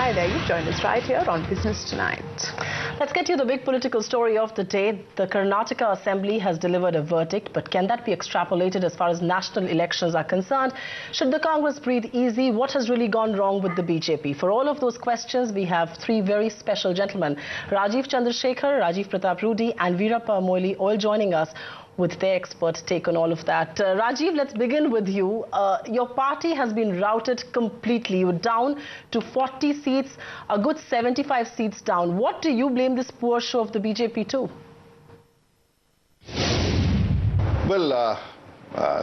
Hi there, you've joined us right here on Business Tonight. Let's get to the big political story of the day. The Karnataka Assembly has delivered a verdict, but can that be extrapolated as far as national elections are concerned? Should the Congress breathe easy? What has really gone wrong with the BJP? For all of those questions, we have three very special gentlemen. Rajeev Chandrasekhar, Rajiv Pratap Rudy and Veerappa Moily all joining us with their expert take on all of that. Rajeev, let's begin with you. Your party has been routed completely. You're down to 40 seats, a good 75 seats down. What do you blame this poor show of the BJP to? Well,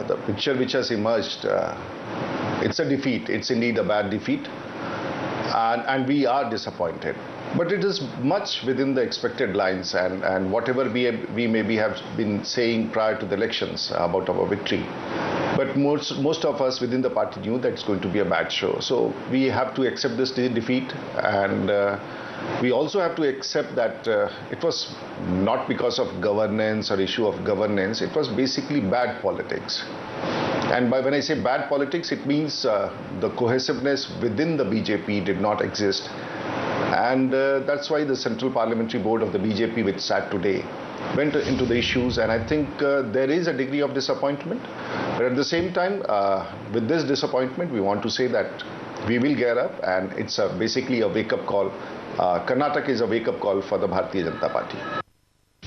the picture which has emerged, it's a defeat. It's indeed a bad defeat. And we are disappointed. But it is much within the expected lines, and whatever we maybe have been saying prior to the elections about our victory. But most of us within the party knew that it's going to be a bad show. So we have to accept this defeat, and we also have to accept that it was not because of governance or issue of governance. It was basically bad politics. And when I say bad politics, it means the cohesiveness within the BJP did not exist. And that's why the Central Parliamentary Board of the BJP, which sat today, went into the issues. And I think there is a degree of disappointment. But at the same time, with this disappointment, we want to say that we will gear up. And it's basically a wake-up call. Karnataka is a wake-up call for the Bharatiya Janata Party.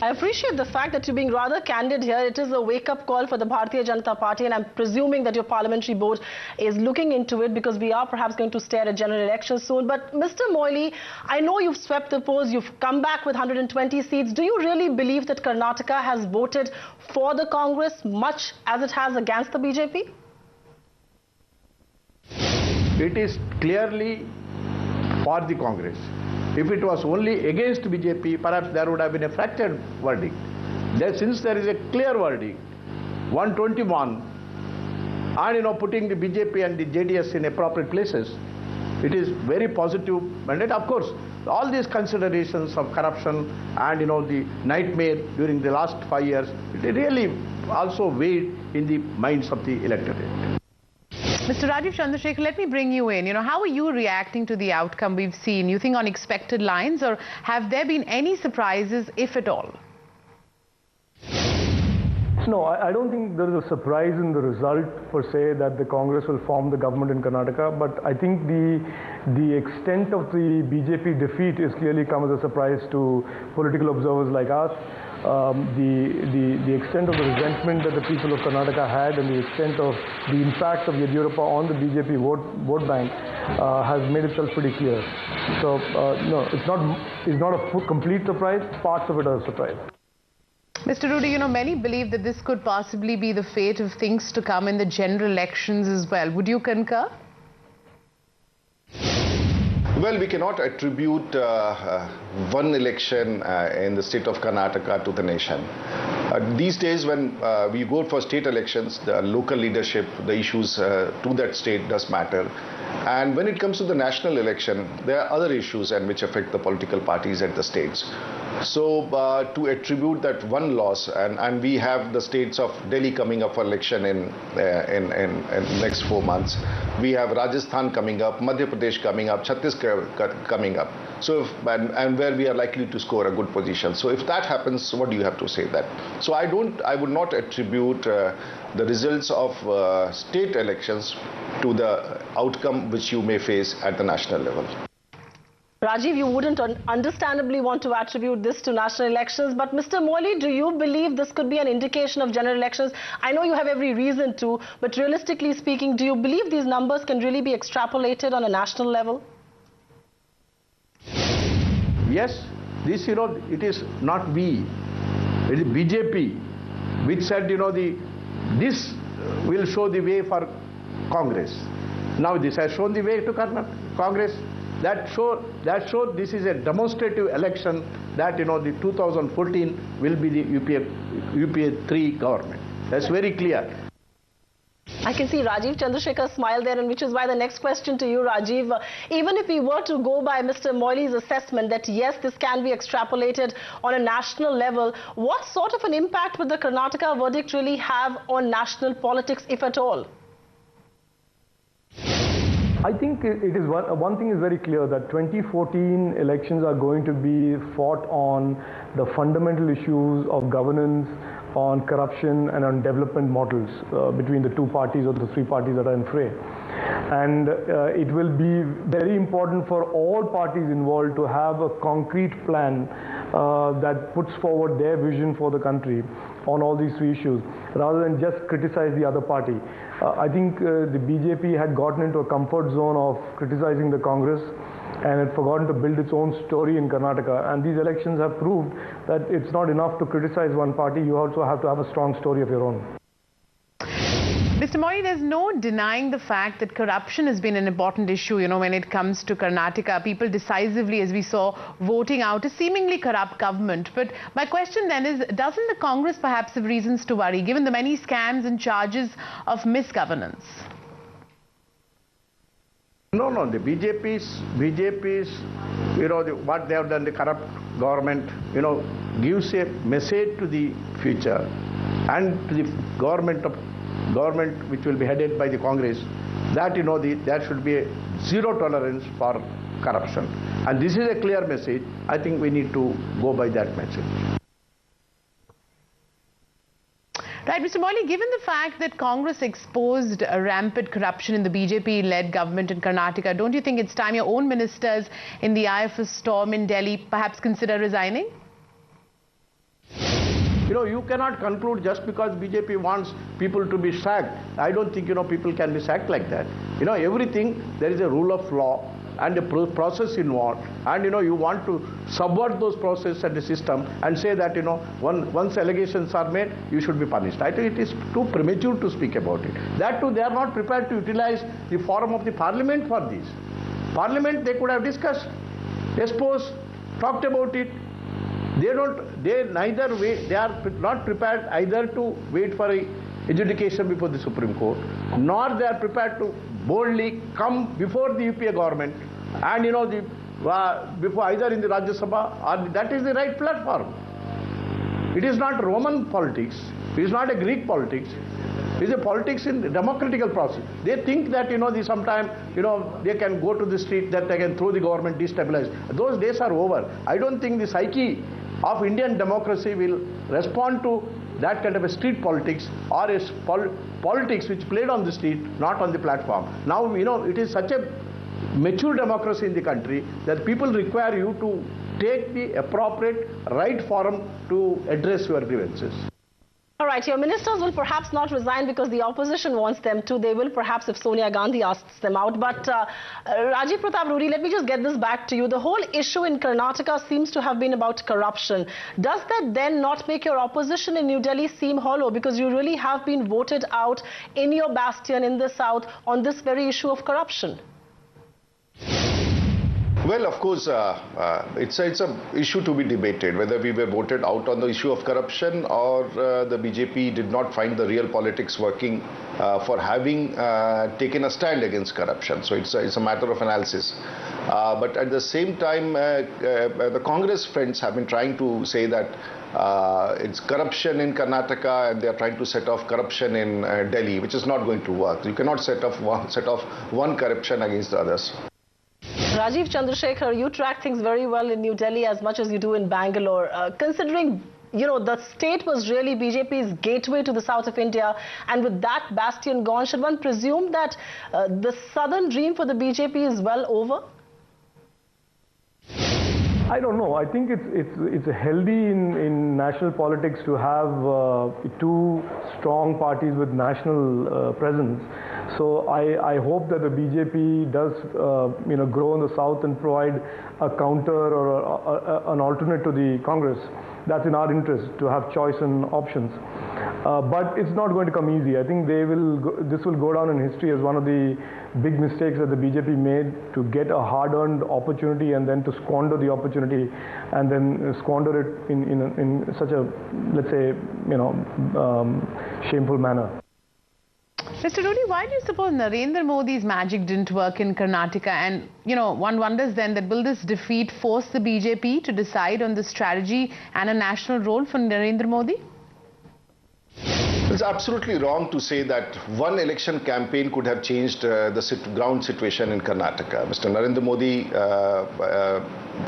I appreciate the fact that you're being rather candid here. It is a wake-up call for the Bharatiya Janata Party, and I'm presuming that your parliamentary board is looking into it because we are perhaps going to stare at general elections soon. But Mr. Moily, I know you've swept the polls, you've come back with 120 seats. Do you really believe that Karnataka has voted for the Congress much as it has against the BJP? It is clearly for the Congress. If it was only against BJP, perhaps there would have been a fractured verdict. Since there is a clear verdict, 121, and putting the BJP and the JDS in appropriate places, it is very positive. And of course, all these considerations of corruption and the nightmare during the last 5 years, it really also weighed in the minds of the electorate. Mr. Rajeev Chandrasekhar, let me bring you in. How are you reacting to the outcome we've seen? You think on expected lines, or have there been any surprises, if at all? No, I don't think there is a surprise in the result per se that the Congress will form the government in Karnataka, but I think the extent of the BJP defeat is clearly come as a surprise to political observers like us. The extent of the resentment that the people of Karnataka had and the extent of the impact of Yadurappa on the BJP vote bank has made itself pretty clear. So no, it's not a complete surprise. Parts of it are a surprise. Mr. Rudy, many believe that this could possibly be the fate of things to come in the general elections as well. Would you concur? Well, we cannot attribute one election in the state of Karnataka to the nation. These days, when we go for state elections, the local leadership, the issues to that state does matter. And when it comes to the national election, there are other issues which affect the political parties at the states. So to attribute that one loss, and we have the states of Delhi coming up for election in next 4 months. We have Rajasthan coming up, Madhya Pradesh coming up, Chhattisgarh coming up. So and where we are likely to score a good position. So if that happens, what do you have to say that? So I would not attribute the results of state elections to the outcome which you may face at the national level. Rajeev, you wouldn't understandably want to attribute this to national elections, but Mr. Moily, do you believe this could be an indication of general elections? I know you have every reason to, but realistically speaking, do you believe these numbers can really be extrapolated on a national level? Yes, this, it is not we, it is BJP, which said, this will show the way for Congress. Now this has shown the way to Congress. That showed this is a demonstrative election that, the 2014 will be the UPA 3 government. That's very clear. I can see Rajeev Chandrasekhar smile there, and which is why the next question to you, Rajeev, even if we were to go by Mr. Moily's assessment that yes, this can be extrapolated on a national level, what sort of an impact would the Karnataka verdict really have on national politics, if at all? I think it is one thing is very clear, that 2014 elections are going to be fought on the fundamental issues of governance, on corruption and on development models between the two parties or the three parties that are in fray. And it will be very important for all parties involved to have a concrete plan that puts forward their vision for the country on all these three issues, rather than just criticize the other party. I think the BJP had gotten into a comfort zone of criticizing the Congress and had forgotten to build its own story in Karnataka. And these elections have proved that it's not enough to criticize one party, you also have to have a strong story of your own. Mr. Modi, there's no denying the fact that corruption has been an important issue, when it comes to Karnataka. People decisively, as we saw, voting out a seemingly corrupt government. But my question then is, doesn't the Congress perhaps have reasons to worry, given the many scams and charges of misgovernance? No, the BJP's, what they have done, the corrupt government, gives a message to the future and to the government which will be headed by the Congress, that there should be a zero tolerance for corruption. And this is a clear message. I think we need to go by that message. Right, Mr. Modi, given the fact that Congress exposed rampant corruption in the BJP-led government in Karnataka, don't you think it's time your own ministers in the eye of a storm in Delhi perhaps consider resigning? You cannot conclude just because BJP wants people to be sacked. I don't think, people can be sacked like that. Everything, there is a rule of law and a process involved. And, you want to subvert those processes and the system and say that, once allegations are made, you should be punished. I think it is too premature to speak about it. That too, they are not prepared to utilize the forum of the parliament for this. Parliament, they could have discussed, exposed, talked about it. They are not prepared either to wait for adjudication before the Supreme Court, nor they are prepared to boldly come before the UPA government and before either in the Rajya Sabha or that is the right platform. It is not Roman politics, it is not a Greek politics, it is a politics in the democratical process. They think that sometime they can go to the street, that they can throw the government, destabilize. Those days are over. I don't think the psyche of Indian democracy will respond to that kind of a street politics or a politics which played on the street, not on the platform. Now, it is such a mature democracy in the country that people require you to take the appropriate right forum to address your grievances. All right, your ministers will perhaps not resign because the opposition wants them to. They will perhaps if Sonia Gandhi asks them out. But Rajiv Pratap Rudy, let me just get this back to you. The whole issue in Karnataka seems to have been about corruption. Does that then not make your opposition in New Delhi seem hollow? Because you really have been voted out in your bastion in the south on this very issue of corruption. Well, of course, it's an issue to be debated, whether we were voted out on the issue of corruption or the BJP did not find the real politics working for having taken a stand against corruption. So it's a matter of analysis. But at the same time, the Congress friends have been trying to say that it's corruption in Karnataka and they are trying to set off corruption in Delhi, which is not going to work. You cannot set off one corruption against the others. Rajeev Chandrasekhar, you track things very well in New Delhi as much as you do in Bangalore. Considering, the state was really BJP's gateway to the south of India, and with that bastion gone, should one presume that the southern dream for the BJP is well over? I don't know. I think it's healthy in national politics to have two strong parties with national presence. So I hope that the BJP does grow in the south and provide a counter or an alternate to the Congress. That's in our interest to have choice and options. But it's not going to come easy. I think this will go down in history as one of the big mistakes that the BJP made, to get a hard-earned opportunity and then to squander the opportunity and then squander it in such a, let's say, shameful manner. Mr. Rudy, why do you suppose Narendra Modi's magic didn't work in Karnataka? And, one wonders then that will this defeat force the BJP to decide on the strategy and a national role for Narendra Modi? It's absolutely wrong to say that one election campaign could have changed the ground situation in Karnataka. Mr. Narendra Modi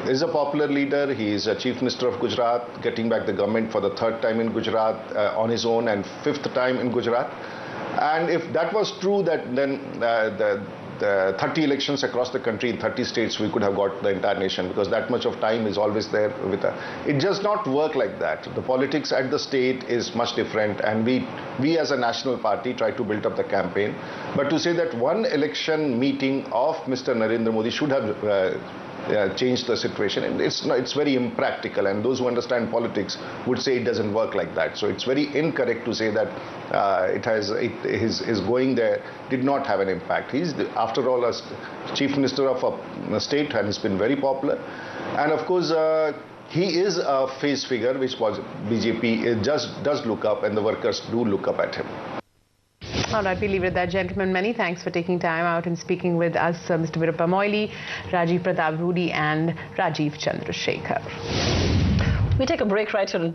is a popular leader. He is a Chief Minister of Gujarat, getting back the government for the third time in Gujarat on his own and fifth time in Gujarat. And if that was true, that then the 30 elections across the country in 30 states, we could have got the entire nation, because that much of time is always there with it does not work like that. The politics at the state is much different, and we as a national party try to build up the campaign. But to say that one election meeting of Mr. Narendra Modi should have change the situation, and it's very impractical, and those who understand politics would say it doesn't work like that. So it's very incorrect to say that his going there did not have an impact. He's after all a Chief Minister of a state, and he's been very popular, and of course he is a face figure which was BJP does look up, and the workers do look up at him. All right, we'll leave it at that, gentlemen. Many thanks for taking time out and speaking with us, Mr. Virappa Moily, Rajiv Pratap Rudy and Rajeev Chandrasekhar. We take a break right here.